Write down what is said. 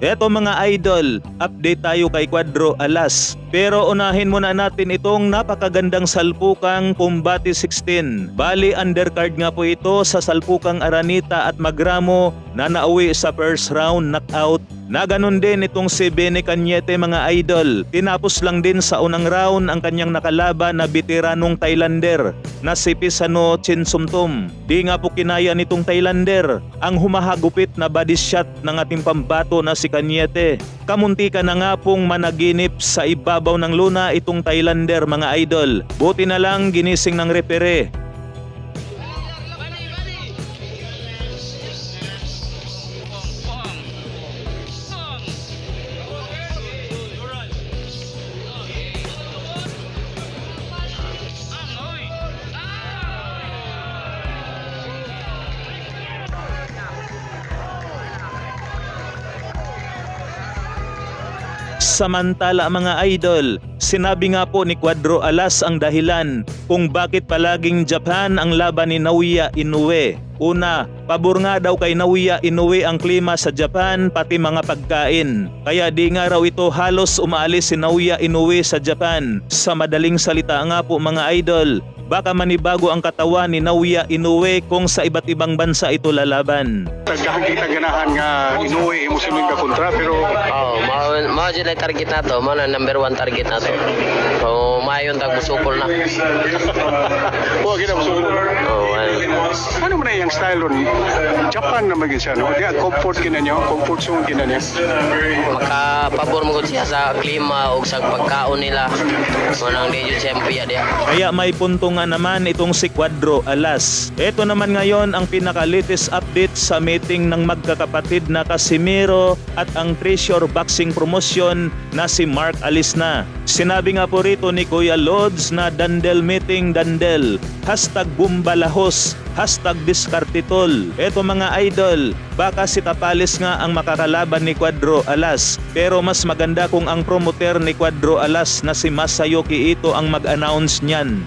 Eto mga idol, update tayo kay Cuadro Alas. Pero unahin muna natin itong napakagandang salpukang Combate 16. Bali undercard nga po ito sa salpukang Aranita at Magramo na nauwi sa first round knockout. Na ganun din itong si Benny Cañete mga idol. Tinapos lang din sa unang round ang kanyang nakalaban na veteranong Thailander na si Pisano Chinsumtum. Di nga po kinaya nitong Thailander ang humahagupit na body shot ng ating pambato na si Cañete. Kamuntika na nga pong managinip sa ibabaw ng luna itong Thailander mga idol. Buti na lang ginising ng repere. Samantala mga idol, sinabi nga po ni Cuadro Alas ang dahilan kung bakit palaging Japan ang laban ni Naoya Inoue. Una, pabor nga daw kay Naoya Inoue ang klima sa Japan pati mga pagkain. Kaya di nga raw ito halos umaalis si Naoya Inoue sa Japan. Sa madaling salita nga po mga idol, baka manibago ang katawan ni Naoya Inoue kung sa iba't ibang bansa ito lalaban. Kita ganahan nga Inoue mo sining ka kontra pero mao jud ang target nato, mao na number 1 target nato. So mayon tag musukol na. Wa gid mo sugod. Ano man yung style ron? Japan na maging siya, no? Di comfort kinanya, comfort zone kinanya. Makapabor mo gud siya sa klima o sa pagkaon nila. Manang di jud champion dia. Kaya may punto nga naman itong si Cuadro Alas. Ito naman ngayon ang pinaka-latest update sa meeting ng magkakapatid na Casimiro at ang Treasure Boxing Promotion na si Mark Alisna. Sinabi nga po rito ni Kuya Lods na Dandel meeting Dandel. #Bumbalahos, #Diskartitol. Eto mga idol, baka si Tapales nga ang makakalaban ni Cuadro Alas. Pero mas maganda kung ang promoter ni Cuadro Alas na si Masayoki Ito ang mag-announce niyan.